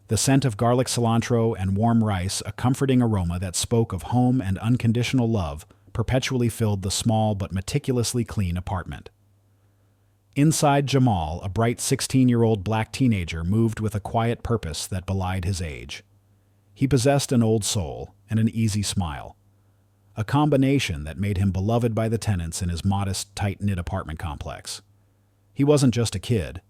The scent of garlic, cilantro, and warm rice, a comforting aroma that spoke of home and unconditional love, perpetually filled the small but meticulously clean apartment. Inside Jamal, a bright 16-year-old black teenager moved with a quiet purpose that belied his age. He possessed an old soul and an easy smile, a combination that made him beloved by the tenants in his modest, tight-knit apartment complex. He wasn't just a kid.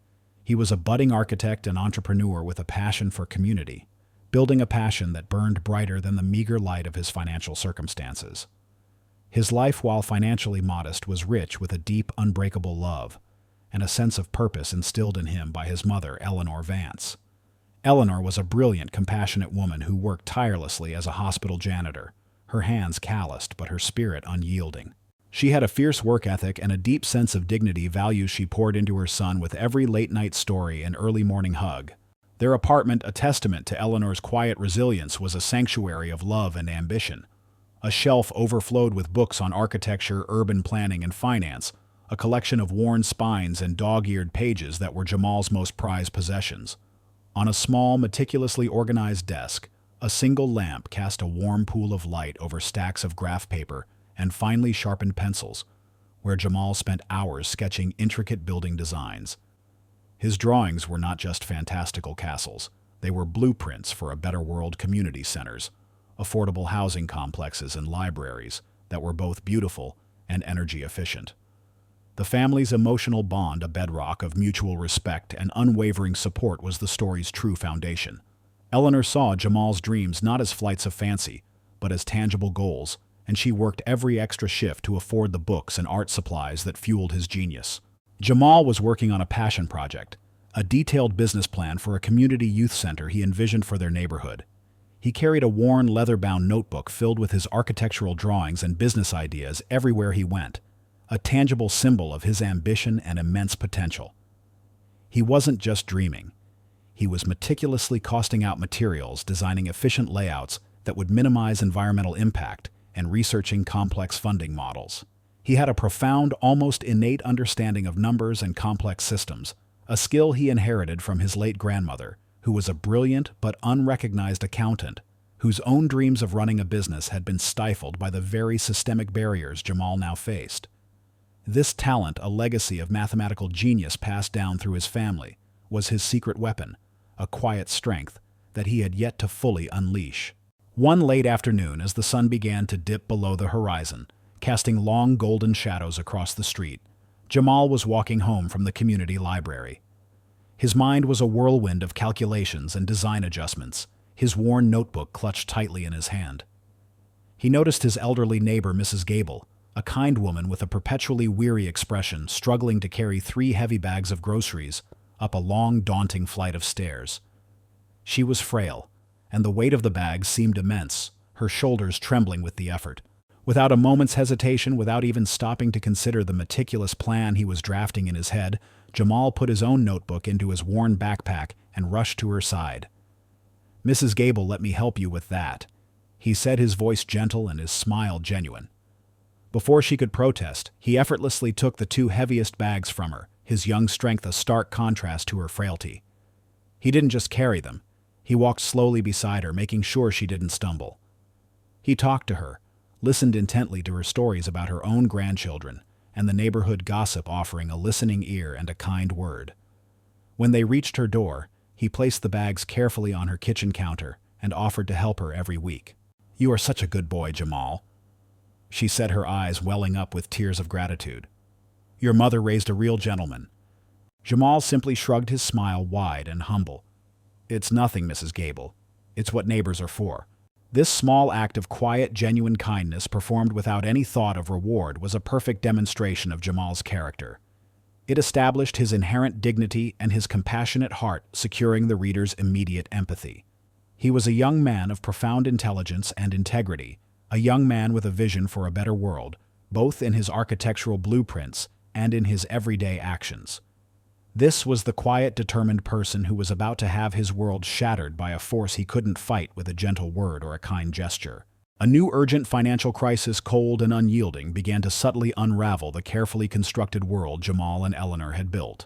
He was a budding architect and entrepreneur with a passion for community, building a passion that burned brighter than the meager light of his financial circumstances. His life, while financially modest, was rich with a deep, unbreakable love and a sense of purpose instilled in him by his mother, Eleanor Vance. Eleanor was a brilliant, compassionate woman who worked tirelessly as a hospital janitor, her hands calloused but her spirit unyielding. She had a fierce work ethic and a deep sense of dignity, values she poured into her son with every late-night story and early morning hug. Their apartment, a testament to Eleanor's quiet resilience, was a sanctuary of love and ambition. A shelf overflowed with books on architecture, urban planning, and finance, a collection of worn spines and dog-eared pages that were Jamal's most prized possessions. On a small, meticulously organized desk, a single lamp cast a warm pool of light over stacks of graph paper and finely sharpened pencils, where Jamal spent hours sketching intricate building designs. His drawings were not just fantastical castles, they were blueprints for a better world: community centers, affordable housing complexes, and libraries that were both beautiful and energy efficient. The family's emotional bond, a bedrock of mutual respect and unwavering support, was the story's true foundation. Eleanor saw Jamal's dreams not as flights of fancy, but as tangible goals, and she worked every extra shift to afford the books and art supplies that fueled his genius. Jamal was working on a passion project, a detailed business plan for a community youth center he envisioned for their neighborhood. He carried a worn, leather-bound notebook filled with his architectural drawings and business ideas everywhere he went, a tangible symbol of his ambition and immense potential. He wasn't just dreaming. He was meticulously costing out materials, designing efficient layouts that would minimize environmental impact, and researching complex funding models. He had a profound, almost innate understanding of numbers and complex systems, a skill he inherited from his late grandmother, who was a brilliant but unrecognized accountant, whose own dreams of running a business had been stifled by the very systemic barriers Jamal now faced. This talent, a legacy of mathematical genius passed down through his family, was his secret weapon, a quiet strength that he had yet to fully unleash. One late afternoon, as the sun began to dip below the horizon, casting long golden shadows across the street, Jamal was walking home from the community library. His mind was a whirlwind of calculations and design adjustments, his worn notebook clutched tightly in his hand. He noticed his elderly neighbor, Mrs. Gable, a kind woman with a perpetually weary expression, struggling to carry 3 heavy bags of groceries up a long, daunting flight of stairs. She was frail, and the weight of the bags seemed immense, her shoulders trembling with the effort. Without a moment's hesitation, without even stopping to consider the meticulous plan he was drafting in his head, Jamal put his own notebook into his worn backpack and rushed to her side. "Mrs. Gable, let me help you with that," he said, his voice gentle and his smile genuine. Before she could protest, he effortlessly took the 2 heaviest bags from her, his young strength a stark contrast to her frailty. He didn't just carry them. He walked slowly beside her, making sure she didn't stumble. He talked to her, listened intently to her stories about her own grandchildren, and the neighborhood gossip, offering a listening ear and a kind word. When they reached her door, he placed the bags carefully on her kitchen counter and offered to help her every week. "You are such a good boy, Jamal," she said, her eyes welling up with tears of gratitude. "Your mother raised a real gentleman." Jamal simply shrugged, his smile wide and humble. "It's nothing, Mrs. Gable. It's what neighbors are for." This small act of quiet, genuine kindness, performed without any thought of reward, was a perfect demonstration of Jamal's character. It established his inherent dignity and his compassionate heart, securing the reader's immediate empathy. He was a young man of profound intelligence and integrity, a young man with a vision for a better world, both in his architectural blueprints and in his everyday actions. This was the quiet, determined person who was about to have his world shattered by a force he couldn't fight with a gentle word or a kind gesture. A new urgent financial crisis, cold and unyielding, began to subtly unravel the carefully constructed world Jamal and Eleanor had built.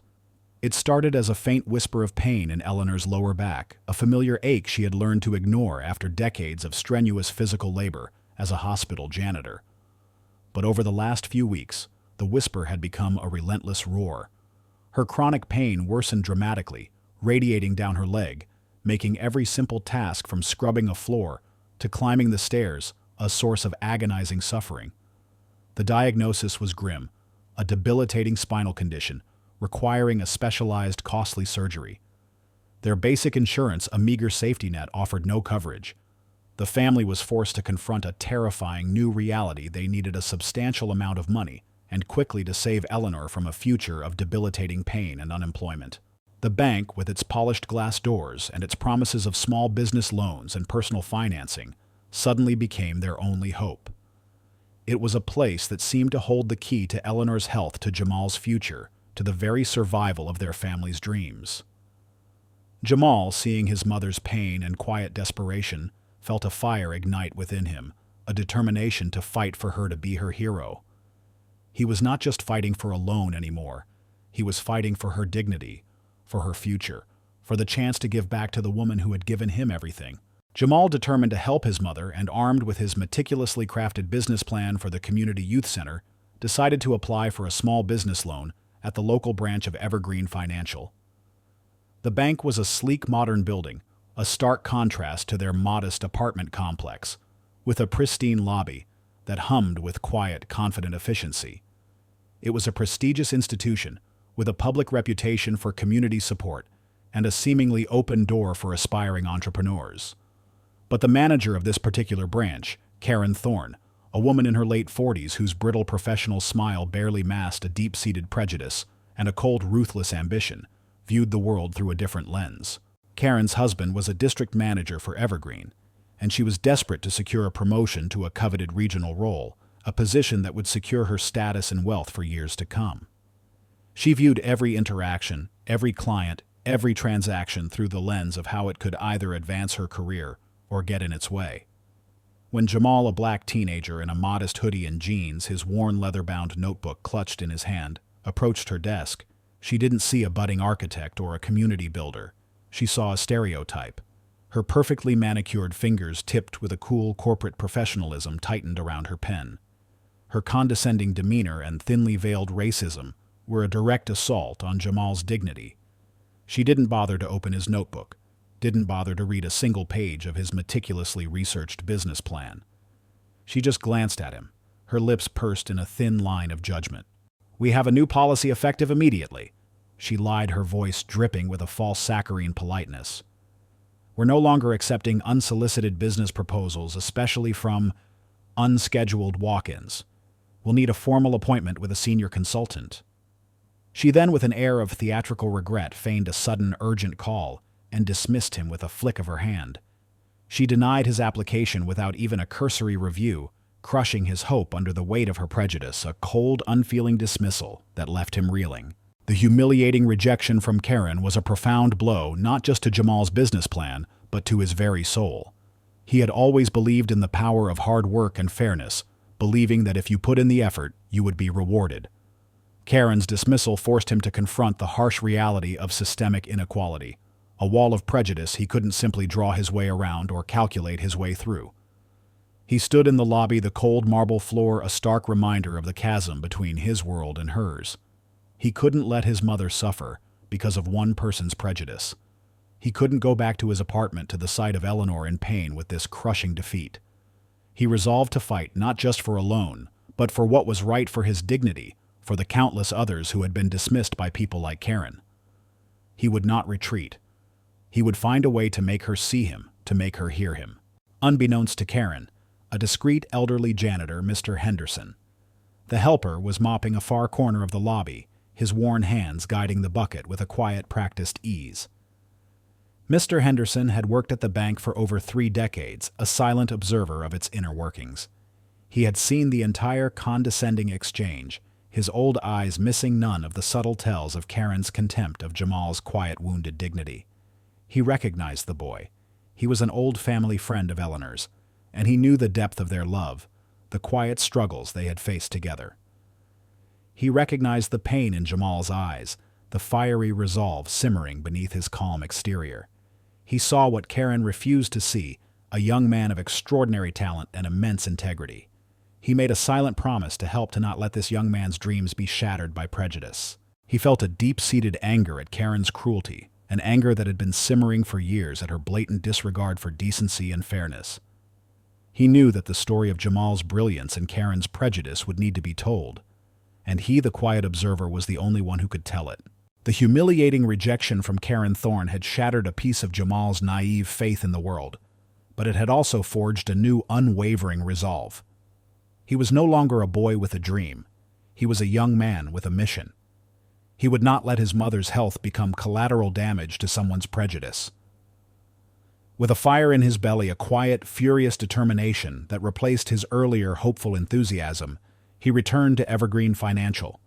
It started as a faint whisper of pain in Eleanor's lower back, a familiar ache she had learned to ignore after decades of strenuous physical labor as a hospital janitor. But over the last few weeks, the whisper had become a relentless roar. Her chronic pain worsened dramatically, radiating down her leg, making every simple task from scrubbing a floor to climbing the stairs a source of agonizing suffering. The diagnosis was grim, a debilitating spinal condition requiring a specialized, costly surgery. Their basic insurance, a meager safety net, offered no coverage. The family was forced to confront a terrifying new reality. They needed a substantial amount of money, and quickly, to save Eleanor from a future of debilitating pain and unemployment. The bank, with its polished glass doors and its promises of small business loans and personal financing, suddenly became their only hope. It was a place that seemed to hold the key to Eleanor's health, to Jamal's future, to the very survival of their family's dreams. Jamal, seeing his mother's pain and quiet desperation, felt a fire ignite within him, a determination to fight for her, to be her hero. He was not just fighting for a loan anymore. He was fighting for her dignity, for her future, for the chance to give back to the woman who had given him everything. Jamal, determined to help his mother and armed with his meticulously crafted business plan for the community youth center, decided to apply for a small business loan at the local branch of Evergreen Financial. The bank was a sleek, modern building, a stark contrast to their modest apartment complex, with a pristine lobby that hummed with quiet, confident efficiency. It was a prestigious institution, with a public reputation for community support and a seemingly open door for aspiring entrepreneurs. But the manager of this particular branch, Karen Thorne, a woman in her late 40s whose brittle professional smile barely masked a deep-seated prejudice and a cold, ruthless ambition, viewed the world through a different lens. Karen's husband was a district manager for Evergreen, and she was desperate to secure a promotion to a coveted regional role, a position that would secure her status and wealth for years to come. She viewed every interaction, every client, every transaction through the lens of how it could either advance her career or get in its way. When Jamal, a black teenager in a modest hoodie and jeans, his worn leather-bound notebook clutched in his hand, approached her desk, she didn't see a budding architect or a community builder. She saw a stereotype. Her perfectly manicured fingers, tipped with a cool corporate professionalism, tightened around her pen. Her condescending demeanor and thinly veiled racism were a direct assault on Jamal's dignity. She didn't bother to open his notebook, didn't bother to read a single page of his meticulously researched business plan. She just glanced at him, her lips pursed in a thin line of judgment. "We have a new policy effective immediately," she lied, her voice dripping with a false saccharine politeness. "We're no longer accepting unsolicited business proposals, especially from unscheduled walk-ins. We'll need a formal appointment with a senior consultant." She then, with an air of theatrical regret, feigned a sudden, urgent call and dismissed him with a flick of her hand. She denied his application without even a cursory review, crushing his hope under the weight of her prejudice, a cold, unfeeling dismissal that left him reeling. The humiliating rejection from Karen was a profound blow, not just to Jamal's business plan, but to his very soul. He had always believed in the power of hard work and fairness, believing that if you put in the effort, you would be rewarded. Karen's dismissal forced him to confront the harsh reality of systemic inequality, a wall of prejudice he couldn't simply draw his way around or calculate his way through. He stood in the lobby, the cold marble floor a stark reminder of the chasm between his world and hers. He couldn't let his mother suffer because of one person's prejudice. He couldn't go back to his apartment, to the sight of Eleanor in pain, with this crushing defeat. He resolved to fight not just for a loan, but for what was right, for his dignity, for the countless others who had been dismissed by people like Karen. He would not retreat. He would find a way to make her see him, to make her hear him. Unbeknownst to Karen, a discreet elderly janitor, Mr. Henderson. The helper was mopping a far corner of the lobby, his worn hands guiding the bucket with a quiet, practiced ease. Mr. Henderson had worked at the bank for over 3 decades, a silent observer of its inner workings. He had seen the entire condescending exchange, his old eyes missing none of the subtle tells of Karen's contempt of Jamal's quiet, wounded dignity. He recognized the boy. He was an old family friend of Eleanor's, and he knew the depth of their love, the quiet struggles they had faced together. He recognized the pain in Jamal's eyes, the fiery resolve simmering beneath his calm exterior. He saw what Karen refused to see, a young man of extraordinary talent and immense integrity. He made a silent promise to help to not let this young man's dreams be shattered by prejudice. He felt a deep-seated anger at Karen's cruelty, an anger that had been simmering for years at her blatant disregard for decency and fairness. He knew that the story of Jamal's brilliance and Karen's prejudice would need to be told, and he, the quiet observer, was the only one who could tell it. The humiliating rejection from Karen Thorne had shattered a piece of Jamal's naive faith in the world, but it had also forged a new, unwavering resolve. He was no longer a boy with a dream. He was a young man with a mission. He would not let his mother's health become collateral damage to someone's prejudice. With a fire in his belly, a quiet, furious determination that replaced his earlier hopeful enthusiasm, he returned to Evergreen Financial.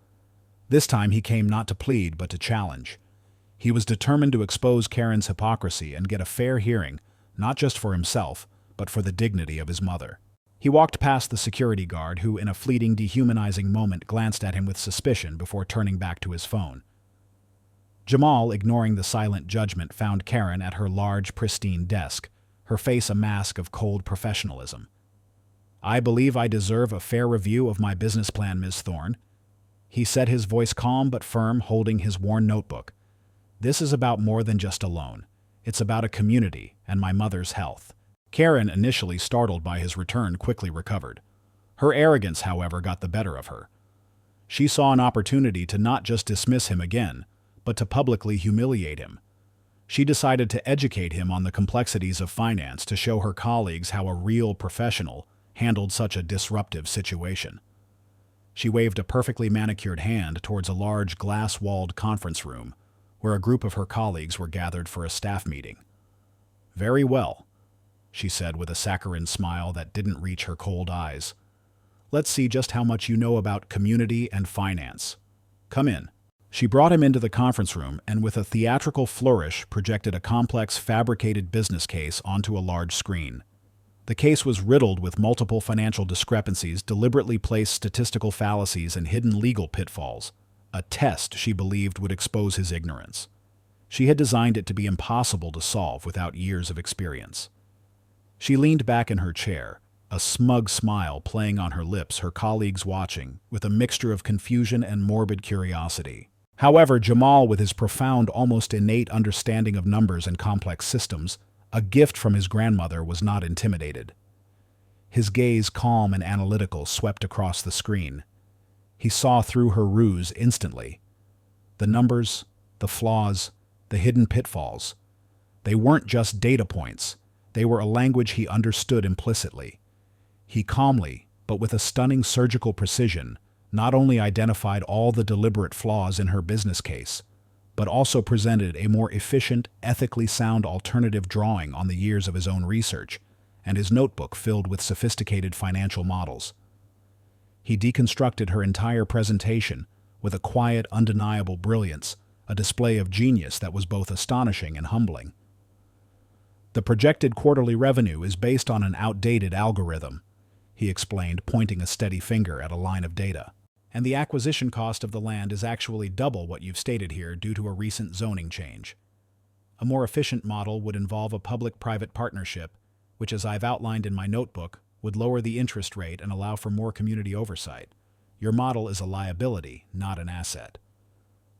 This time he came not to plead, but to challenge. He was determined to expose Karen's hypocrisy and get a fair hearing, not just for himself, but for the dignity of his mother. He walked past the security guard, who in a fleeting, dehumanizing moment glanced at him with suspicion before turning back to his phone. Jamal, ignoring the silent judgment, found Karen at her large, pristine desk, her face a mask of cold professionalism. "I believe I deserve a fair review of my business plan, Ms. Thorne," he said, his voice calm but firm, holding his worn notebook. "This is about more than just a loan. It's about a community and my mother's health." Karen, initially startled by his return, quickly recovered. Her arrogance, however, got the better of her. She saw an opportunity to not just dismiss him again, but to publicly humiliate him. She decided to educate him on the complexities of finance, to show her colleagues how a real professional handled such a disruptive situation. She waved a perfectly manicured hand towards a large glass-walled conference room, where a group of her colleagues were gathered for a staff meeting. "Very well," she said with a saccharine smile that didn't reach her cold eyes. "Let's see just how much you know about community and finance. Come in." She brought him into the conference room and with a theatrical flourish projected a complex, fabricated business case onto a large screen. The case was riddled with multiple financial discrepancies, deliberately placed statistical fallacies, and hidden legal pitfalls. A test she believed would expose his ignorance. She had designed it to be impossible to solve without years of experience. She leaned back in her chair, a smug smile playing on her lips, her colleagues watching, with a mixture of confusion and morbid curiosity. However, Jamal, with his profound, almost innate understanding of numbers and complex systems, a gift from his grandmother, was not intimidated. His gaze, calm and analytical, swept across the screen. He saw through her ruse instantly. The numbers, the flaws, the hidden pitfalls. They weren't just data points. They were a language he understood implicitly. He calmly, but with a stunning surgical precision, not only identified all the deliberate flaws in her business case, but also presented a more efficient, ethically sound alternative drawing on the years of his own research and his notebook filled with sophisticated financial models. He deconstructed her entire presentation with a quiet, undeniable brilliance, a display of genius that was both astonishing and humbling. "The projected quarterly revenue is based on an outdated algorithm," he explained, pointing a steady finger at a line of data. "And the acquisition cost of the land is actually double what you've stated here due to a recent zoning change. A more efficient model would involve a public-private partnership, which, as I've outlined in my notebook, would lower the interest rate and allow for more community oversight. Your model is a liability, not an asset."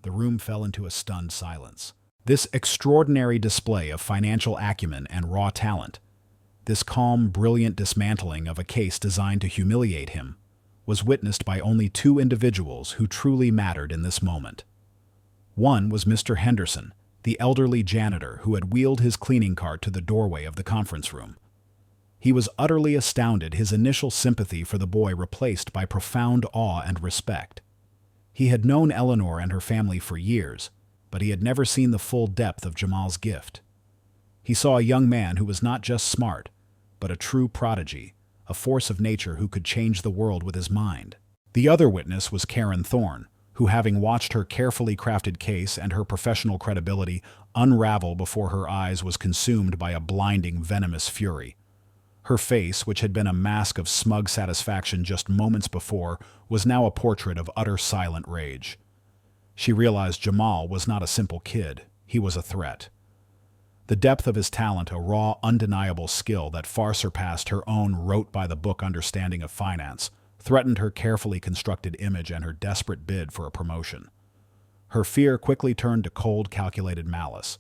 The room fell into a stunned silence. This extraordinary display of financial acumen and raw talent, this calm, brilliant dismantling of a case designed to humiliate him, was witnessed by only two individuals who truly mattered in this moment. One was Mr. Henderson, the elderly janitor who had wheeled his cleaning cart to the doorway of the conference room. He was utterly astounded, his initial sympathy for the boy replaced by profound awe and respect. He had known Eleanor and her family for years, but he had never seen the full depth of Jamal's gift. He saw a young man who was not just smart, but a true prodigy, a force of nature who could change the world with his mind. The other witness was Karen Thorne, who, having watched her carefully crafted case and her professional credibility unravel before her eyes, was consumed by a blinding, venomous fury. Her face, which had been a mask of smug satisfaction just moments before, was now a portrait of utter silent rage. She realized Jamal was not a simple kid, he was a threat. The depth of his talent, a raw, undeniable skill that far surpassed her own rote-by-the-book understanding of finance, threatened her carefully constructed image and her desperate bid for a promotion. Her fear quickly turned to cold, calculated malice.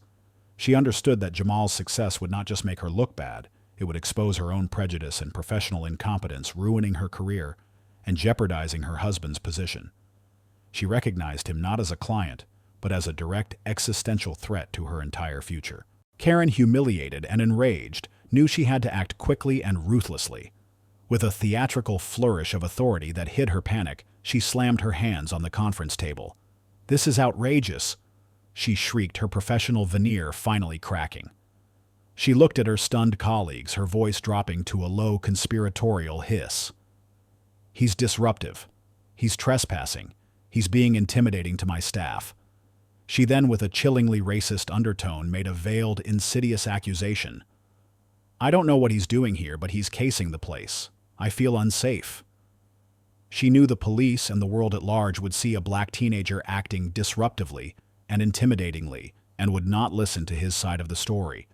She understood that Jamal's success would not just make her look bad, it would expose her own prejudice and professional incompetence, ruining her career and jeopardizing her husband's position. She recognized him not as a client, but as a direct existential threat to her entire future. Karen, humiliated and enraged, knew she had to act quickly and ruthlessly. With a theatrical flourish of authority that hid her panic, she slammed her hands on the conference table. "This is outrageous!" she shrieked, her professional veneer finally cracking. She looked at her stunned colleagues, her voice dropping to a low conspiratorial hiss. "He's disruptive. He's trespassing. He's being intimidating to my staff." She then, with a chillingly racist undertone, made a veiled, insidious accusation. "I don't know what he's doing here, but he's casing the place. I feel unsafe." She knew the police and the world at large would see a black teenager acting disruptively and intimidatingly and would not listen to his side of the story.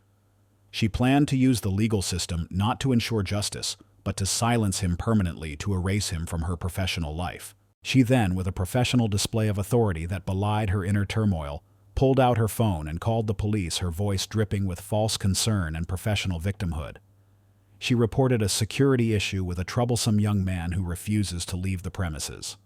She planned to use the legal system not to ensure justice, but to silence him permanently, to erase him from her professional life. She then, with a professional display of authority that belied her inner turmoil, pulled out her phone and called the police, her voice dripping with false concern and professional victimhood. She reported a security issue with a troublesome young man who refuses to leave the premises.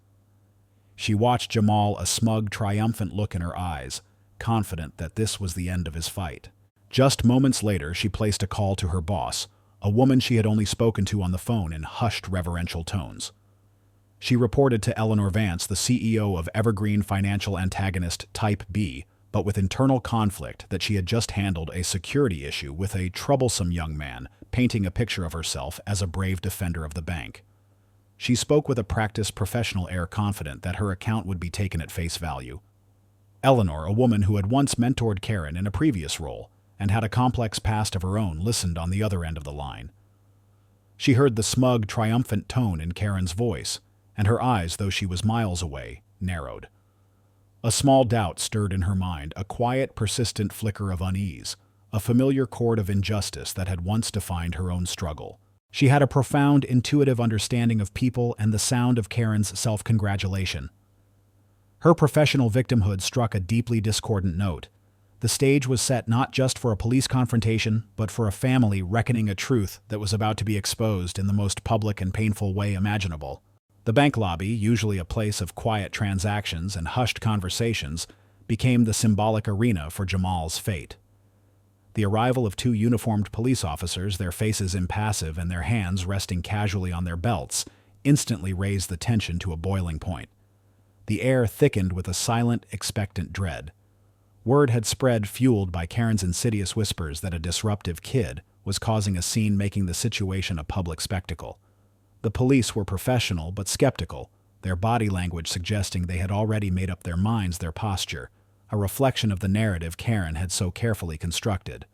She watched Jamal, a smug, triumphant look in her eyes, confident that this was the end of his fight. Just moments later, she placed a call to her boss, a woman she had only spoken to on the phone in hushed, reverential tones. She reported to Eleanor Vance, the CEO of Evergreen Financial Antagonist Type B, but with internal conflict, that she had just handled a security issue with a troublesome young man, painting a picture of herself as a brave defender of the bank. She spoke with a practiced professional air, confident that her account would be taken at face value. Eleanor, a woman who had once mentored Karen in a previous role and had a complex past of her own, listened on the other end of the line. She heard the smug, triumphant tone in Karen's voice, and her eyes, though she was miles away, narrowed. A small doubt stirred in her mind, a quiet, persistent flicker of unease, a familiar chord of injustice that had once defined her own struggle. She had a profound, intuitive understanding of people and the sound of Karen's self-congratulation. Her professional victimhood struck a deeply discordant note. The stage was set not just for a police confrontation, but for a family reckoning a truth that was about to be exposed in the most public and painful way imaginable. The bank lobby, usually a place of quiet transactions and hushed conversations, became the symbolic arena for Jamal's fate. The arrival of two uniformed police officers, their faces impassive and their hands resting casually on their belts, instantly raised the tension to a boiling point. The air thickened with a silent, expectant dread. Word had spread, fueled by Karen's insidious whispers, that a disruptive kid was causing a scene, making the situation a public spectacle. The police were professional but skeptical, their body language suggesting they had already made up their minds, their posture, a reflection of the narrative Karen had so carefully constructed.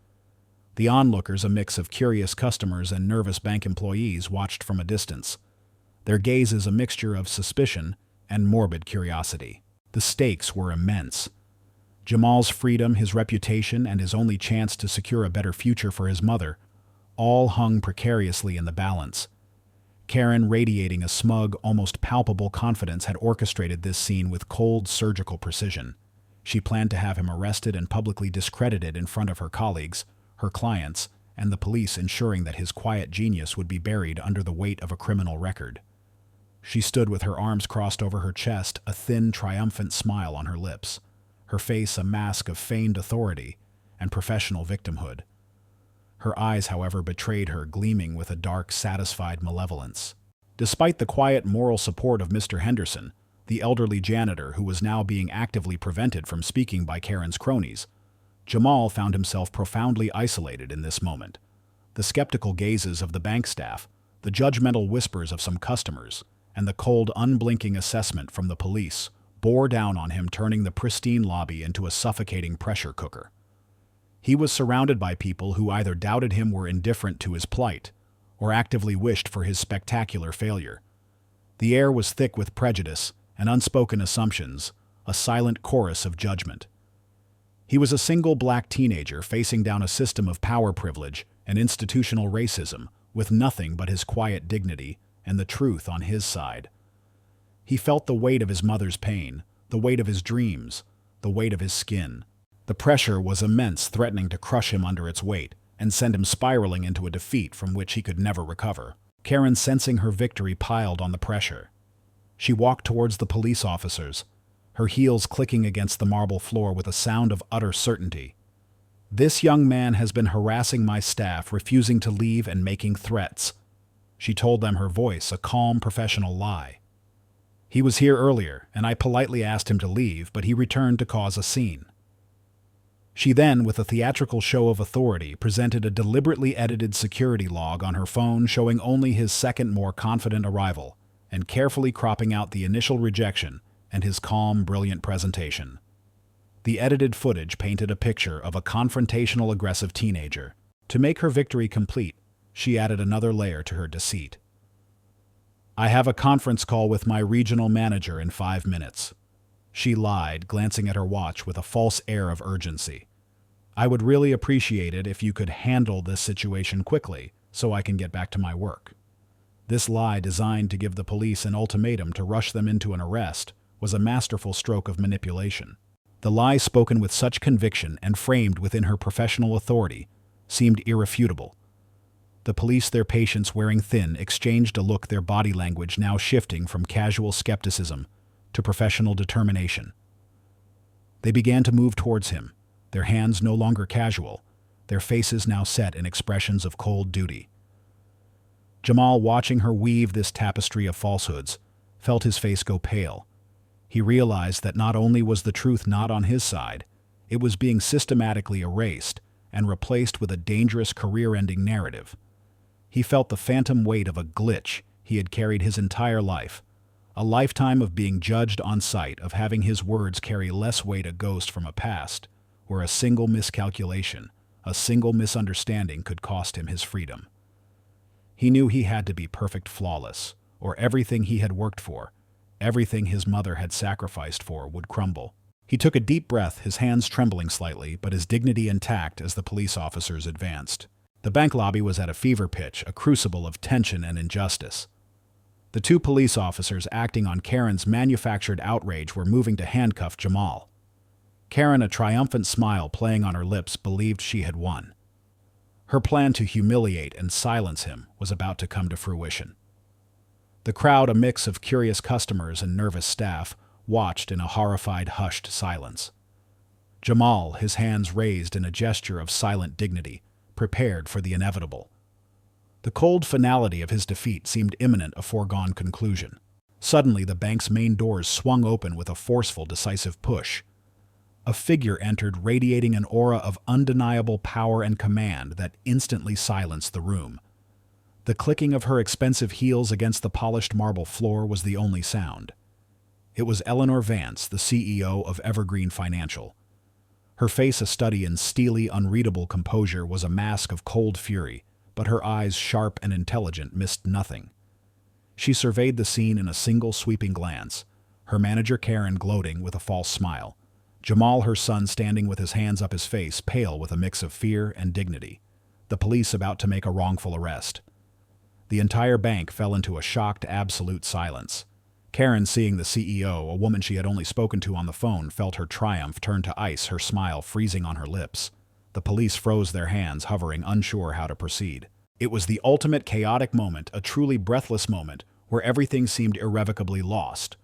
The onlookers, a mix of curious customers and nervous bank employees, watched from a distance, their gazes a mixture of suspicion and morbid curiosity. The stakes were immense. Jamal's freedom, his reputation, and his only chance to secure a better future for his mother all hung precariously in the balance. Karen, radiating a smug, almost palpable confidence, had orchestrated this scene with cold, surgical precision. She planned to have him arrested and publicly discredited in front of her colleagues, her clients, and the police, ensuring that his quiet genius would be buried under the weight of a criminal record. She stood with her arms crossed over her chest, a thin, triumphant smile on her lips, her face a mask of feigned authority and professional victimhood. Her eyes, however, betrayed her, gleaming with a dark, satisfied malevolence. Despite the quiet moral support of Mr. Henderson, the elderly janitor who was now being actively prevented from speaking by Karen's cronies, Jamal found himself profoundly isolated in this moment. The skeptical gazes of the bank staff, the judgmental whispers of some customers, and the cold, unblinking assessment from the police bore down on him, turning the pristine lobby into a suffocating pressure cooker. He was surrounded by people who either doubted him, were indifferent to his plight, or actively wished for his spectacular failure. The air was thick with prejudice and unspoken assumptions, a silent chorus of judgment. He was a single black teenager facing down a system of power privilege and institutional racism with nothing but his quiet dignity and the truth on his side. He felt the weight of his mother's pain, the weight of his dreams, the weight of his skin. The pressure was immense, threatening to crush him under its weight and send him spiraling into a defeat from which he could never recover. Karen, sensing her victory, piled on the pressure. She walked towards the police officers, her heels clicking against the marble floor with a sound of utter certainty. "This young man has been harassing my staff, refusing to leave and making threats," she told them, her voice a calm, professional lie. "He was here earlier, and I politely asked him to leave, but he returned to cause a scene." She then, with a theatrical show of authority, presented a deliberately edited security log on her phone showing only his second, more confident arrival, and carefully cropping out the initial rejection and his calm, brilliant presentation. The edited footage painted a picture of a confrontational, aggressive teenager. To make her victory complete, she added another layer to her deceit. "I have a conference call with my regional manager in 5 minutes. She lied, glancing at her watch with a false air of urgency. "I would really appreciate it if you could handle this situation quickly so I can get back to my work." This lie, designed to give the police an ultimatum to rush them into an arrest, was a masterful stroke of manipulation. The lie, spoken with such conviction and framed within her professional authority, seemed irrefutable. The police, their patience wearing thin, exchanged a look, their body language now shifting from casual skepticism to professional determination. They began to move towards him, their hands no longer casual, their faces now set in expressions of cold duty. Jamal, watching her weave this tapestry of falsehoods, felt his face go pale. He realized that not only was the truth not on his side, it was being systematically erased and replaced with a dangerous, career-ending narrative. He felt the phantom weight of a glitch he had carried his entire life, a lifetime of being judged on sight, of having his words carry less weight, a ghost from a past where a single miscalculation, a single misunderstanding could cost him his freedom. He knew he had to be perfect, flawless, or everything he had worked for, everything his mother had sacrificed for, would crumble. He took a deep breath, his hands trembling slightly, but his dignity intact as the police officers advanced. The bank lobby was at a fever pitch, a crucible of tension and injustice. The two police officers acting on Karen's manufactured outrage were moving to handcuff Jamal. Karen, a triumphant smile playing on her lips, believed she had won. Her plan to humiliate and silence him was about to come to fruition. The crowd, a mix of curious customers and nervous staff, watched in a horrified, hushed silence. Jamal, his hands raised in a gesture of silent dignity, prepared for the inevitable. The cold finality of his defeat seemed imminent, a foregone conclusion. Suddenly, the bank's main doors swung open with a forceful, decisive push. A figure entered, radiating an aura of undeniable power and command that instantly silenced the room. The clicking of her expensive heels against the polished marble floor was the only sound. It was Eleanor Vance, the CEO of Evergreen Financial. Her face, a study in steely, unreadable composure, was a mask of cold fury, but her eyes, sharp and intelligent, missed nothing. She surveyed the scene in a single sweeping glance, her manager Karen gloating with a false smile, Jamal, her son, standing with his hands up his face, pale with a mix of fear and dignity, the police about to make a wrongful arrest. The entire bank fell into a shocked, absolute silence. Karen, seeing the CEO, a woman she had only spoken to on the phone, felt her triumph turn to ice, her smile freezing on her lips. The police froze their hands, hovering, unsure how to proceed. It was the ultimate chaotic moment, a truly breathless moment, where everything seemed irrevocably lost.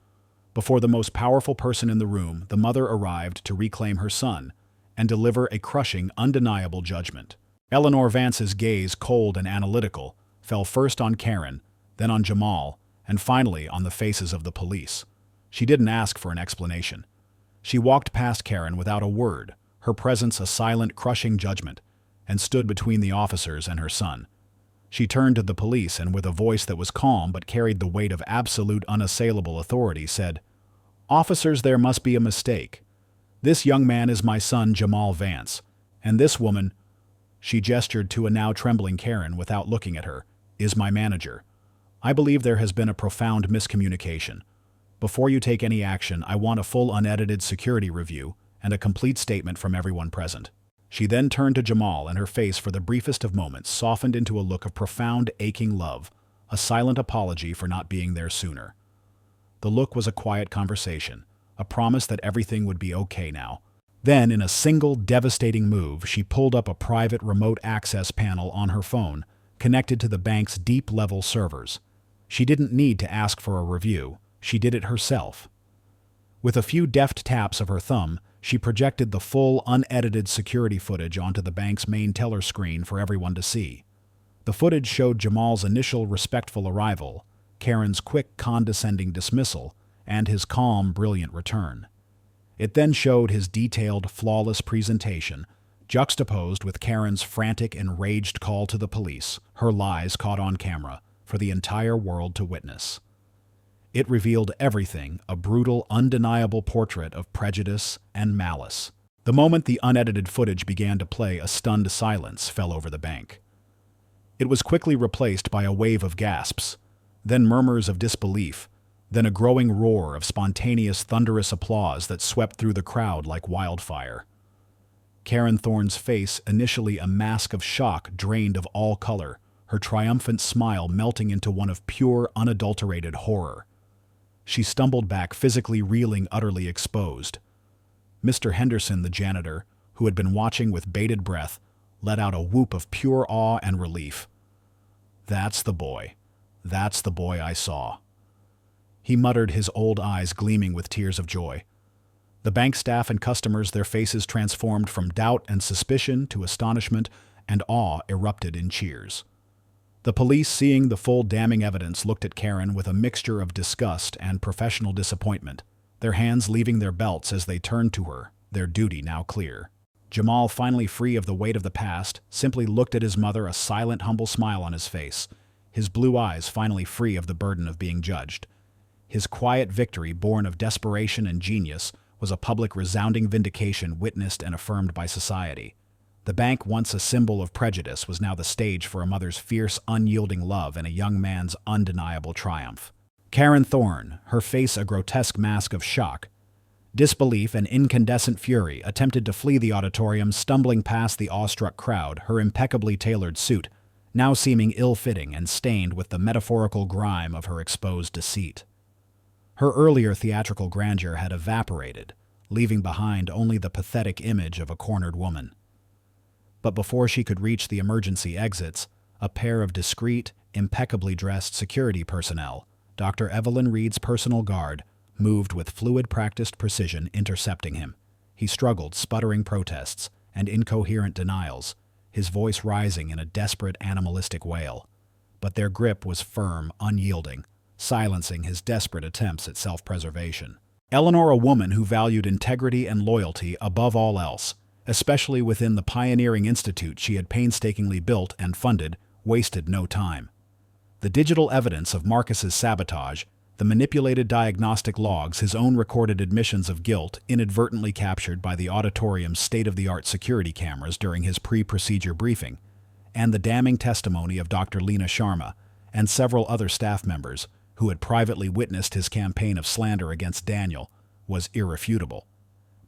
Before the most powerful person in the room, the mother arrived to reclaim her son and deliver a crushing, undeniable judgment. Eleanor Vance's gaze, cold and analytical, fell first on Karen, then on Jamal, and finally on the faces of the police. She didn't ask for an explanation. She walked past Karen without a word, her presence a silent, crushing judgment, and stood between the officers and her son. She turned to the police and, with a voice that was calm but carried the weight of absolute, unassailable authority, said, "Officers, there must be a mistake. This young man is my son, Jamal Vance, and this woman," she gestured to a now trembling Karen without looking at her, "is my manager. I believe there has been a profound miscommunication. Before you take any action, I want a full unedited security review and a complete statement from everyone present." She then turned to Jamal, and her face, for the briefest of moments, softened into a look of profound, aching love, a silent apology for not being there sooner. The look was a quiet conversation, a promise that everything would be okay now. Then, in a single devastating move, she pulled up a private remote access panel on her phone, connected to the bank's deep-level servers. She didn't need to ask for a review. She did it herself. With a few deft taps of her thumb, she projected the full, unedited security footage onto the bank's main teller screen for everyone to see. The footage showed Jamal's initial respectful arrival, Karen's quick, condescending dismissal, and his calm, brilliant return. It then showed his detailed, flawless presentation, juxtaposed with Karen's frantic, enraged call to the police, her lies caught on camera, for the entire world to witness. It revealed everything, a brutal, undeniable portrait of prejudice and malice. The moment the unedited footage began to play, a stunned silence fell over the bank. It was quickly replaced by a wave of gasps, then murmurs of disbelief, then a growing roar of spontaneous, thunderous applause that swept through the crowd like wildfire. Karen Thorne's face, initially a mask of shock, drained of all color, her triumphant smile melting into one of pure, unadulterated horror. She stumbled back, physically reeling, utterly exposed. Mr. Henderson, the janitor, who had been watching with bated breath, let out a whoop of pure awe and relief. "That's the boy. That's the boy I saw," he muttered, his old eyes gleaming with tears of joy. The bank staff and customers, their faces transformed from doubt and suspicion to astonishment, and awe erupted in cheers. The police, seeing the full damning evidence, looked at Karen with a mixture of disgust and professional disappointment, their hands leaving their belts as they turned to her, their duty now clear. Jamal, finally free of the weight of the past, simply looked at his mother, a silent, humble smile on his face, his blue eyes finally free of the burden of being judged. His quiet victory, born of desperation and genius, was a public, resounding vindication witnessed and affirmed by society. The bank, once a symbol of prejudice, was now the stage for a mother's fierce, unyielding love and a young man's undeniable triumph. Karen Thorne, her face a grotesque mask of shock, disbelief, and incandescent fury, attempted to flee the auditorium, stumbling past the awestruck crowd, her impeccably tailored suit now seeming ill-fitting and stained with the metaphorical grime of her exposed deceit. Her earlier theatrical grandeur had evaporated, leaving behind only the pathetic image of a cornered woman. But before she could reach the emergency exits, a pair of discreet, impeccably dressed security personnel, Dr. Evelyn Reed's personal guard, moved with fluid, practiced precision, intercepting him. He struggled, sputtering protests and incoherent denials, his voice rising in a desperate, animalistic wail. But their grip was firm, unyielding, silencing his desperate attempts at self-preservation. Eleanor, a woman who valued integrity and loyalty above all else, especially within the pioneering institute she had painstakingly built and funded, wasted no time. The digital evidence of Marcus's sabotage, the manipulated diagnostic logs, his own recorded admissions of guilt, inadvertently captured by the auditorium's state-of-the-art security cameras during his pre-procedure briefing, and the damning testimony of Dr. Lena Sharma and several other staff members who had privately witnessed his campaign of slander against Daniel, was irrefutable.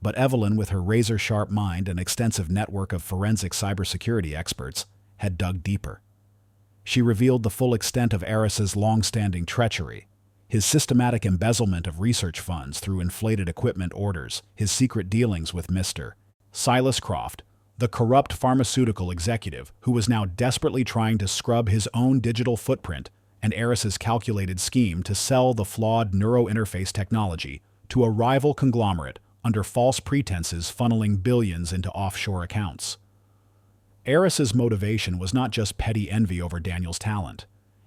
But Evelyn, with her razor-sharp mind and extensive network of forensic cybersecurity experts, had dug deeper. She revealed the full extent of Eris's long-standing treachery, his systematic embezzlement of research funds through inflated equipment orders, his secret dealings with Mr. Silas Croft, the corrupt pharmaceutical executive who was now desperately trying to scrub his own digital footprint, and Eris's calculated scheme to sell the flawed neurointerface technology to a rival conglomerate under false pretenses, funneling billions into offshore accounts. Eris's motivation was not just petty envy over Daniel's talent.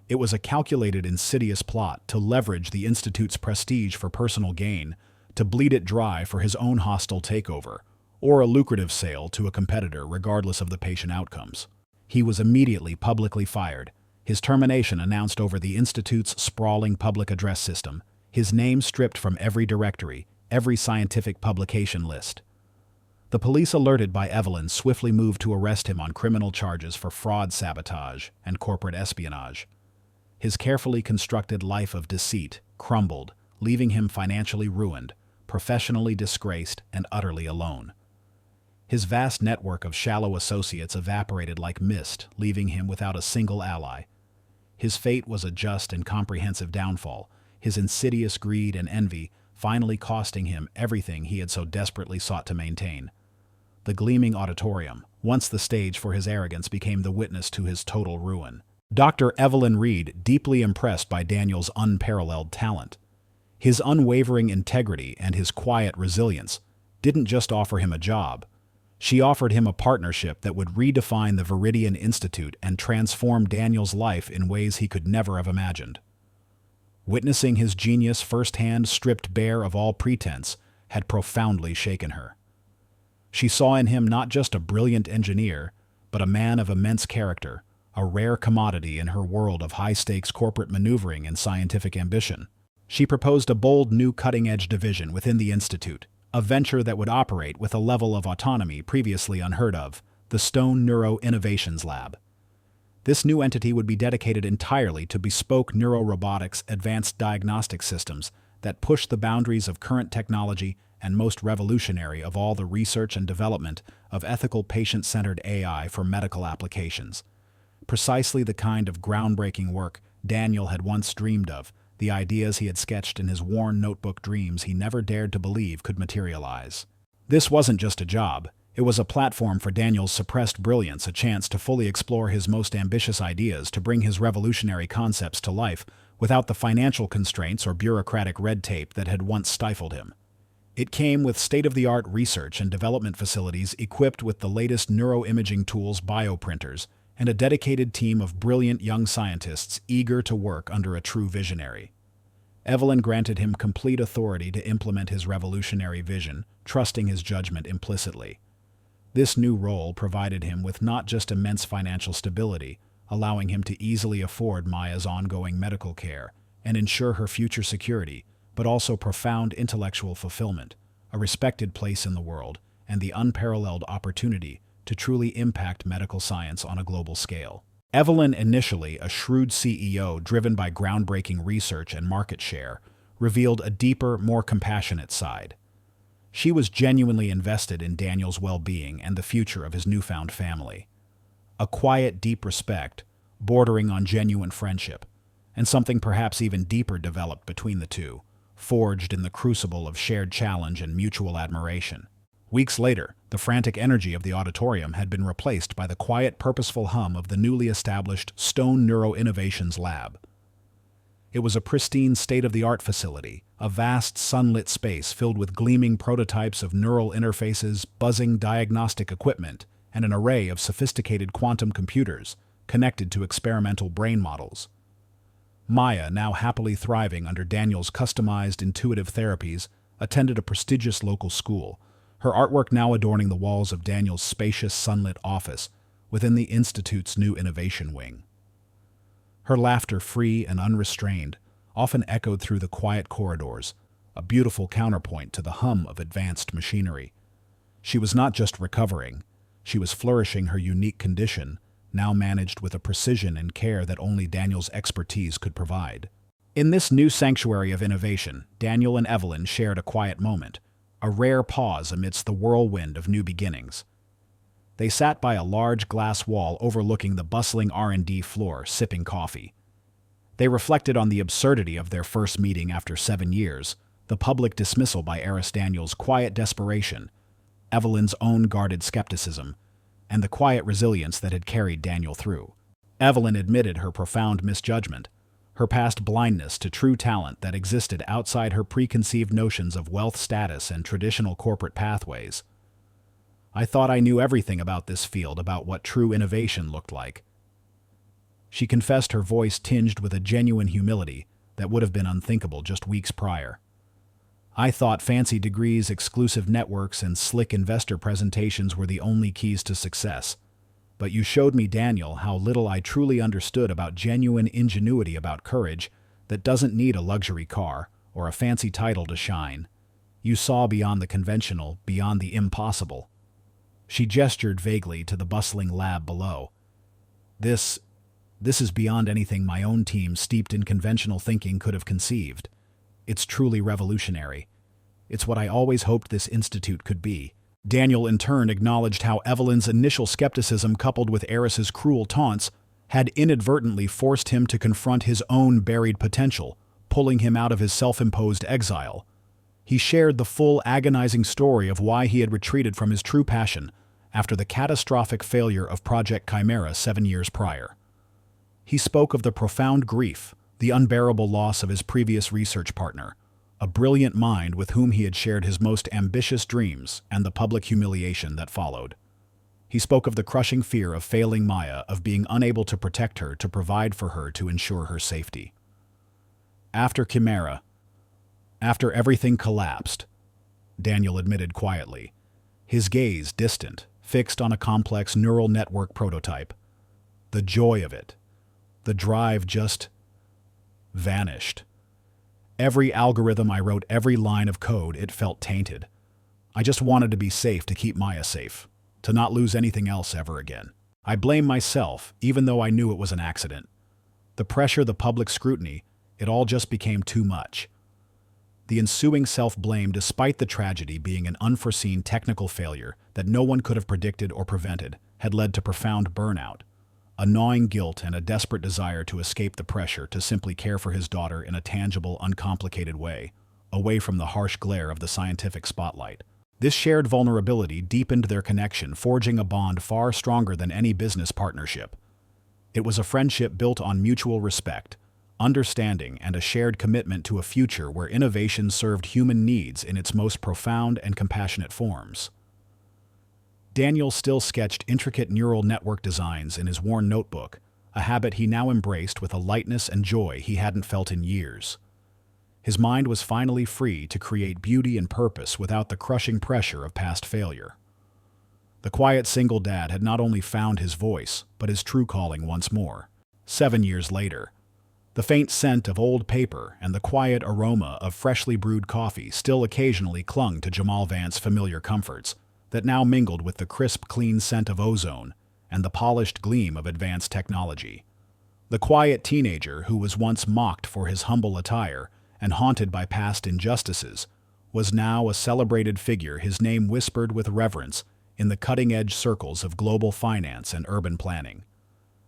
It was a calculated, insidious plot to leverage the Institute's prestige for personal gain, to bleed it dry for his own hostile takeover, or a lucrative sale to a competitor regardless of the patient outcomes. He was immediately publicly fired, his termination announced over the Institute's sprawling public address system, his name stripped from every directory, every scientific publication list. The police, alerted by Evelyn, swiftly moved to arrest him on criminal charges for fraud, sabotage, and corporate espionage. His carefully constructed life of deceit crumbled, leaving him financially ruined, professionally disgraced, and utterly alone. His vast network of shallow associates evaporated like mist, leaving him without a single ally. His fate was a just and comprehensive downfall, his insidious greed and envy finally costing him everything he had so desperately sought to maintain. The gleaming auditorium, once the stage for his arrogance, became the witness to his total ruin. Dr. Evelyn Reed, deeply impressed by Daniel's unparalleled talent, his unwavering integrity, and his quiet resilience, didn't just offer him a job. She offered him a partnership that would redefine the Viridian Institute and transform Daniel's life in ways he could never have imagined. Witnessing his genius firsthand, stripped bare of all pretense, had profoundly shaken her. She saw in him not just a brilliant engineer, but a man of immense character, a rare commodity in her world of high-stakes corporate maneuvering and scientific ambition. She proposed a bold new cutting-edge division within the Institute, a venture that would operate with a level of autonomy previously unheard of, the Stone Neuro Innovations Lab. This new entity would be dedicated entirely to bespoke neurorobotics advanced diagnostic systems that push the boundaries of current technology and most revolutionary of all, the research and development of ethical patient-centered AI for medical applications. Precisely the kind of groundbreaking work Daniel had once dreamed of, the ideas he had sketched in his worn notebook dreams he never dared to believe could materialize. This wasn't just a job, it was a platform for Daniel's suppressed brilliance, a chance to fully explore his most ambitious ideas, to bring his revolutionary concepts to life without the financial constraints or bureaucratic red tape that had once stifled him. It came with state-of-the-art research and development facilities equipped with the latest neuroimaging tools, bioprinters, and a dedicated team of brilliant young scientists eager to work under a true visionary. Evelyn granted him complete authority to implement his revolutionary vision, trusting his judgment implicitly. This new role provided him with not just immense financial stability, allowing him to easily afford Maya's ongoing medical care and ensure her future security, but also profound intellectual fulfillment, a respected place in the world, and the unparalleled opportunity to truly impact medical science on a global scale. Evelyn, initially a shrewd CEO driven by groundbreaking research and market share, revealed a deeper, more compassionate side. She was genuinely invested in Daniel's well-being and the future of his newfound family. A quiet, deep respect, bordering on genuine friendship, and something perhaps even deeper developed between the two, forged in the crucible of shared challenge and mutual admiration. Weeks later, the frantic energy of the auditorium had been replaced by the quiet, purposeful hum of the newly established Stone Neuro Innovations Lab. It was a pristine, state-of-the-art facility, a vast, sunlit space filled with gleaming prototypes of neural interfaces, buzzing diagnostic equipment, and an array of sophisticated quantum computers connected to experimental brain models. Maya, now happily thriving under Daniel's customized intuitive therapies, attended a prestigious local school, her artwork now adorning the walls of Daniel's spacious, sunlit office within the Institute's new innovation wing. Her laughter, free and unrestrained, often echoed through the quiet corridors, a beautiful counterpoint to the hum of advanced machinery. She was not just recovering, she was flourishing her unique condition, now managed with a precision and care that only Daniel's expertise could provide. In this new sanctuary of innovation, Daniel and Evelyn shared a quiet moment, a rare pause amidst the whirlwind of new beginnings. They sat by a large glass wall overlooking the bustling R&D floor, sipping coffee. They reflected on the absurdity of their first meeting after 7 years, the public dismissal by heiress Daniel's quiet desperation, Evelyn's own guarded skepticism, and the quiet resilience that had carried Daniel through. Evelyn admitted her profound misjudgment, her past blindness to true talent that existed outside her preconceived notions of wealth status and traditional corporate pathways. "I thought I knew everything about this field, about what true innovation looked like." She confessed, her voice tinged with a genuine humility that would have been unthinkable just weeks prior. "I thought fancy degrees, exclusive networks, and slick investor presentations were the only keys to success. But you showed me, Daniel, how little I truly understood about genuine ingenuity, about courage that doesn't need a luxury car or a fancy title to shine. You saw beyond the conventional, beyond the impossible." She gestured vaguely to the bustling lab below. This is beyond anything my own team, steeped in conventional thinking, could have conceived. It's truly revolutionary. It's what I always hoped this institute could be. Daniel in turn acknowledged how Evelyn's initial skepticism coupled with Eris's cruel taunts had inadvertently forced him to confront his own buried potential, pulling him out of his self-imposed exile. He shared the full agonizing story of why he had retreated from his true passion after the catastrophic failure of Project Chimera 7 years prior. He spoke of the profound grief, the unbearable loss of his previous research partner, a brilliant mind with whom he had shared his most ambitious dreams, and the public humiliation that followed. He spoke of the crushing fear of failing Maya, of being unable to protect her, to provide for her, to ensure her safety. After Chimera, after everything collapsed, Daniel admitted quietly, his gaze distant, fixed on a complex neural network prototype. The joy of it, the drive just vanished. Every algorithm I wrote, every line of code, it felt tainted. I just wanted to be safe, to keep Maya safe, to not lose anything else ever again. I blame myself, even though I knew it was an accident. The pressure, the public scrutiny, it all just became too much. The ensuing self-blame, despite the tragedy being an unforeseen technical failure that no one could have predicted or prevented, had led to profound burnout, a gnawing guilt and a desperate desire to escape the pressure, to simply care for his daughter in a tangible, uncomplicated way, away from the harsh glare of the scientific spotlight. This shared vulnerability deepened their connection, forging a bond far stronger than any business partnership. It was a friendship built on mutual respect, understanding, and a shared commitment to a future where innovation served human needs in its most profound and compassionate forms. Daniel still sketched intricate neural network designs in his worn notebook, a habit he now embraced with a lightness and joy he hadn't felt in years. His mind was finally free to create beauty and purpose without the crushing pressure of past failure. The quiet single dad had not only found his voice, but his true calling once more. 7 years later, the faint scent of old paper and the quiet aroma of freshly brewed coffee still occasionally clung to Jamal Vance's familiar comforts, that now mingled with the crisp, clean scent of ozone and the polished gleam of advanced technology. The quiet teenager who was once mocked for his humble attire and haunted by past injustices was now a celebrated figure, his name whispered with reverence in the cutting-edge circles of global finance and urban planning.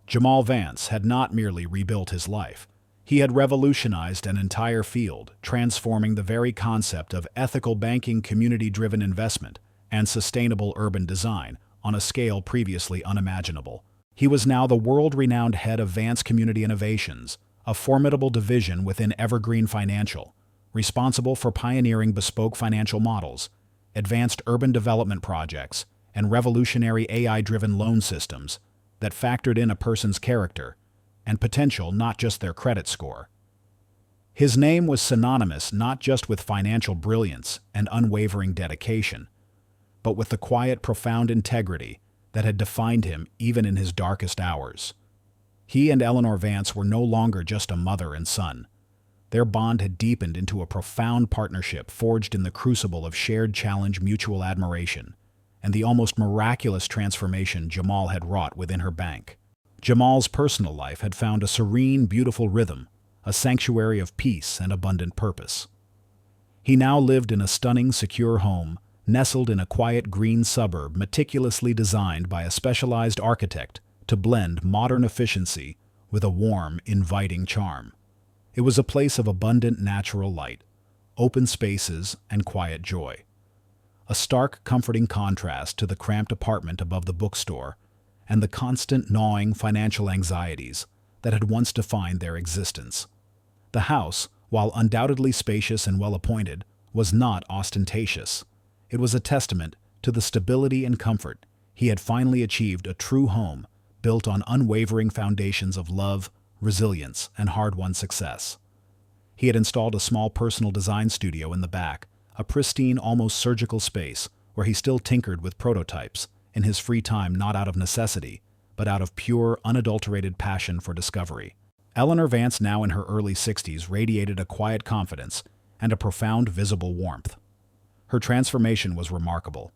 Jamal Vance had not merely rebuilt his life. He had revolutionized an entire field, transforming the very concept of ethical banking, community-driven investment, and sustainable urban design on a scale previously unimaginable. He was now the world-renowned head of Vance Community Innovations, a formidable division within Evergreen Financial, responsible for pioneering bespoke financial models, advanced urban development projects, and revolutionary AI-driven loan systems that factored in a person's character and potential, not just their credit score. His name was synonymous not just with financial brilliance and unwavering dedication, but with the quiet, profound integrity that had defined him even in his darkest hours. He and Eleanor Vance were no longer just a mother and son. Their bond had deepened into a profound partnership forged in the crucible of shared challenge, mutual admiration, and the almost miraculous transformation Jamal had wrought within her bank. Jamal's personal life had found a serene, beautiful rhythm, a sanctuary of peace and abundant purpose. He now lived in a stunning, secure home, nestled in a quiet green suburb meticulously designed by a specialized architect to blend modern efficiency with a warm, inviting charm. It was a place of abundant natural light, open spaces, and quiet joy. A stark, comforting contrast to the cramped apartment above the bookstore and the constant gnawing financial anxieties that had once defined their existence. The house, while undoubtedly spacious and well-appointed, was not ostentatious. It was a testament to the stability and comfort he had finally achieved, a true home built on unwavering foundations of love, resilience, and hard-won success. He had installed a small personal design studio in the back, a pristine, almost surgical space where he still tinkered with prototypes in his free time, not out of necessity, but out of pure, unadulterated passion for discovery. Eleanor Vance, now in her early 60s, radiated a quiet confidence and a profound visible warmth. Her transformation was remarkable.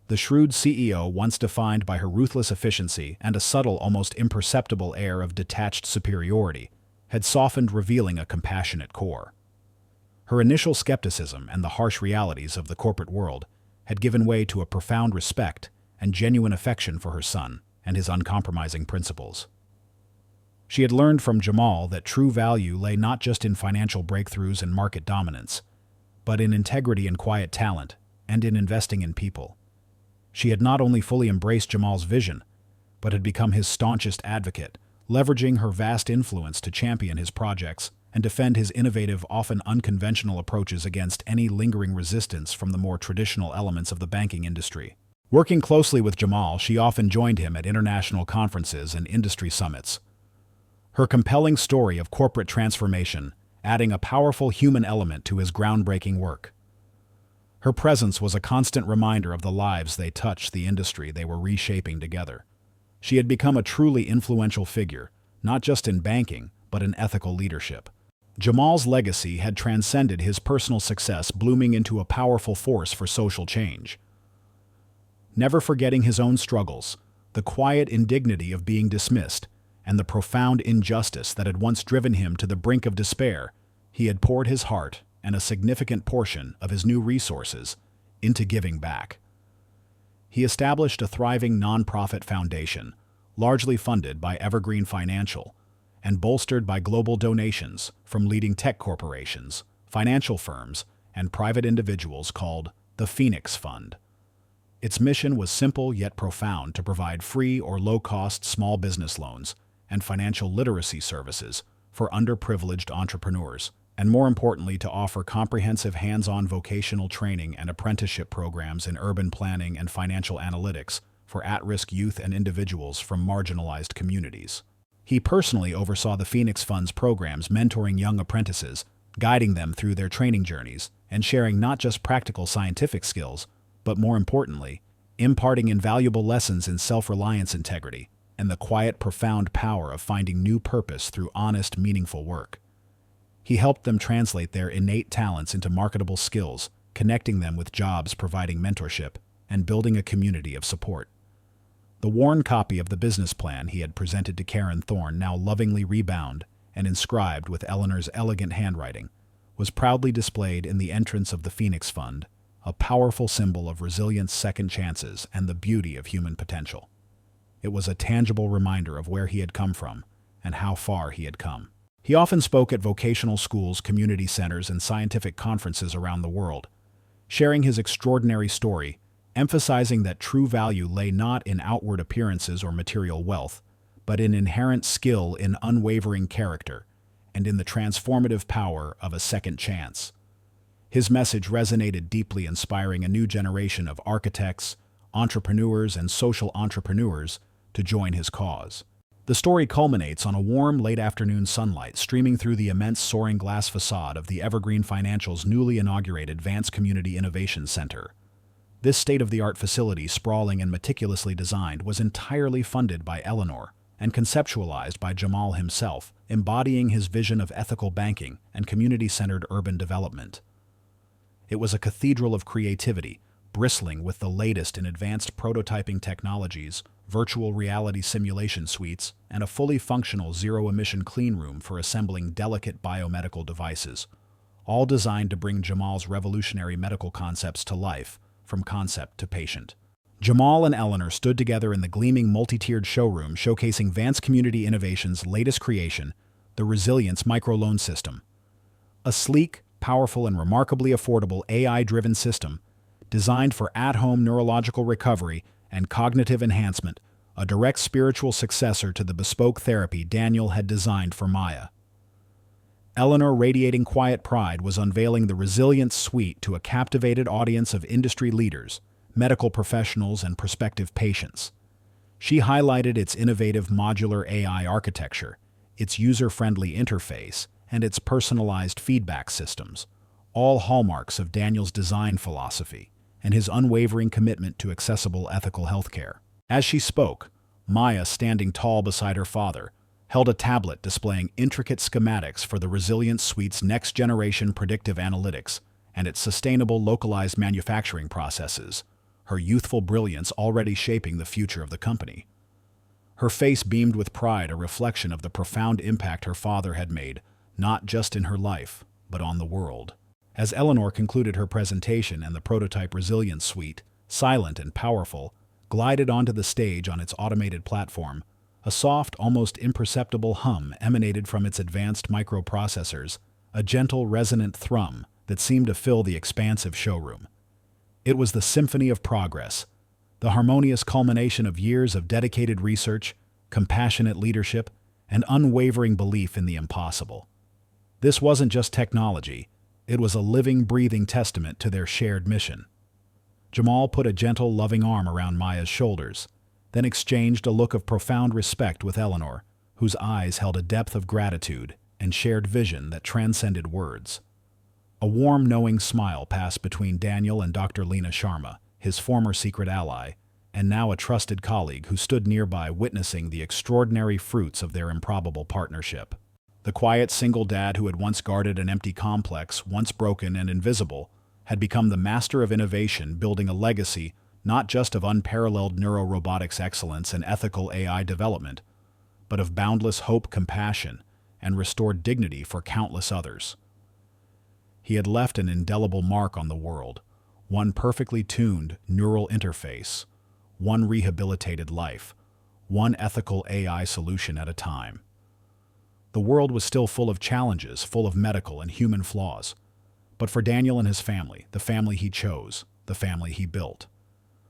The shrewd CEO, once defined by her ruthless efficiency and a subtle, almost imperceptible air of detached superiority, had softened, revealing a compassionate core. Her initial skepticism and the harsh realities of the corporate world had given way to a profound respect and genuine affection for her son and his uncompromising principles. She had learned from Jamal that true value lay not just in financial breakthroughs and market dominance, but in integrity and quiet talent, and in investing in people. She had not only fully embraced Jamal's vision, but had become his staunchest advocate, leveraging her vast influence to champion his projects and defend his innovative, often unconventional approaches against any lingering resistance from the more traditional elements of the banking industry. Working closely with Jamal, she often joined him at international conferences and industry summits. Her compelling story of corporate transformation, adding a powerful human element to his groundbreaking work. Her presence was a constant reminder of the lives they touched, the industry they were reshaping together. She had become a truly influential figure, not just in banking, but in ethical leadership. Jamal's legacy had transcended his personal success, blooming into a powerful force for social change. Never forgetting his own struggles, the quiet indignity of being dismissed, and the profound injustice that had once driven him to the brink of despair, he had poured his heart and a significant portion of his new resources into giving back. He established a thriving nonprofit foundation, largely funded by Evergreen Financial, and bolstered by global donations from leading tech corporations, financial firms, and private individuals, called the Phoenix Fund. Its mission was simple yet profound: to provide free or low-cost small business loans and financial literacy services for underprivileged entrepreneurs, and more importantly, to offer comprehensive hands-on vocational training and apprenticeship programs in urban planning and financial analytics for at-risk youth and individuals from marginalized communities. He personally oversaw the Phoenix Fund's programs, mentoring young apprentices, guiding them through their training journeys, and sharing not just practical scientific skills, but more importantly, imparting invaluable lessons in self-reliance, integrity, and the quiet, profound power of finding new purpose through honest, meaningful work. He helped them translate their innate talents into marketable skills, connecting them with jobs, providing mentorship, and building a community of support. The worn copy of the business plan he had presented to Karen Thorne, now lovingly rebound and inscribed with Eleanor's elegant handwriting, was proudly displayed in the entrance of the Phoenix Fund, a powerful symbol of resilience, second chances, and the beauty of human potential. It was a tangible reminder of where he had come from and how far he had come. He often spoke at vocational schools, community centers, and scientific conferences around the world, sharing his extraordinary story, emphasizing that true value lay not in outward appearances or material wealth, but in inherent skill, in unwavering character, and in the transformative power of a second chance. His message resonated deeply, inspiring a new generation of architects, entrepreneurs, and social entrepreneurs to join his cause. The story culminates on a warm, late-afternoon sunlight streaming through the immense soaring glass facade of the Evergreen Financial's newly inaugurated Vance Community Innovation Center. This state-of-the-art facility, sprawling and meticulously designed, was entirely funded by Eleanor and conceptualized by Jamal himself, embodying his vision of ethical banking and community-centered urban development. It was a cathedral of creativity, bristling with the latest in advanced prototyping technologies, virtual reality simulation suites, and a fully functional zero-emission cleanroom for assembling delicate biomedical devices, all designed to bring Jamal's revolutionary medical concepts to life, from concept to patient. Jamal and Eleanor stood together in the gleaming multi-tiered showroom, showcasing Vance Community Innovation's latest creation, the Resilience Microloan System. A sleek, powerful, and remarkably affordable AI-driven system designed for at-home neurological recovery and cognitive enhancement, a direct spiritual successor to the bespoke therapy Daniel had designed for Maya. Eleanor, radiating quiet pride, was unveiling the Resilience Suite to a captivated audience of industry leaders, medical professionals, and prospective patients. She highlighted its innovative modular AI architecture, its user-friendly interface, and its personalized feedback systems, all hallmarks of Daniel's design philosophy and his unwavering commitment to accessible ethical healthcare. As she spoke, Maya, standing tall beside her father, held a tablet displaying intricate schematics for the Resilience Suite's next-generation predictive analytics and its sustainable localized manufacturing processes, her youthful brilliance already shaping the future of the company. Her face beamed with pride, a reflection of the profound impact her father had made, not just in her life, but on the world. As Eleanor concluded her presentation and the prototype resilience suite, silent and powerful, glided onto the stage on its automated platform, a soft, almost imperceptible hum emanated from its advanced microprocessors, a gentle, resonant thrum that seemed to fill the expansive showroom. It was the symphony of progress, the harmonious culmination of years of dedicated research, compassionate leadership, and unwavering belief in the impossible. This wasn't just technology, it was a living, breathing testament to their shared mission. Jamal put a gentle, loving arm around Maya's shoulders, then exchanged a look of profound respect with Eleanor, whose eyes held a depth of gratitude and shared vision that transcended words. A warm, knowing smile passed between Daniel and Dr. Lena Sharma, his former secret ally, and now a trusted colleague who stood nearby witnessing the extraordinary fruits of their improbable partnership. The quiet single dad who had once guarded an empty complex, once broken and invisible, had become the master of innovation, building a legacy not just of unparalleled neurorobotics excellence and ethical AI development, but of boundless hope, compassion, and restored dignity for countless others. He had left an indelible mark on the world, one perfectly tuned neural interface, one rehabilitated life, one ethical AI solution at a time. The world was still full of challenges, full of medical and human flaws. But for Daniel and his family, the family he chose, the family he built,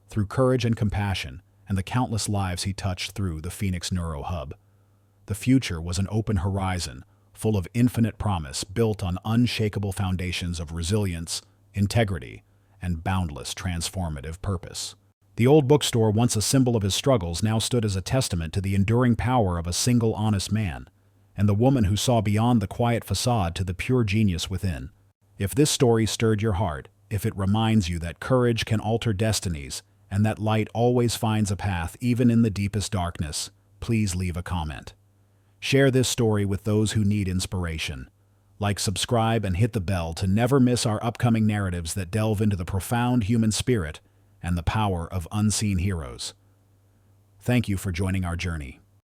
through courage and compassion and the countless lives he touched through the Phoenix Neuro Hub, the future was an open horizon, full of infinite promise, built on unshakable foundations of resilience, integrity, and boundless transformative purpose. The old bookstore, once a symbol of his struggles, now stood as a testament to the enduring power of a single honest man, and the woman who saw beyond the quiet facade to the pure genius within. If this story stirred your heart, if it reminds you that courage can alter destinies, and that light always finds a path even in the deepest darkness, please leave a comment. Share this story with those who need inspiration. Like, subscribe, and hit the bell to never miss our upcoming narratives that delve into the profound human spirit and the power of unseen heroes. Thank you for joining our journey.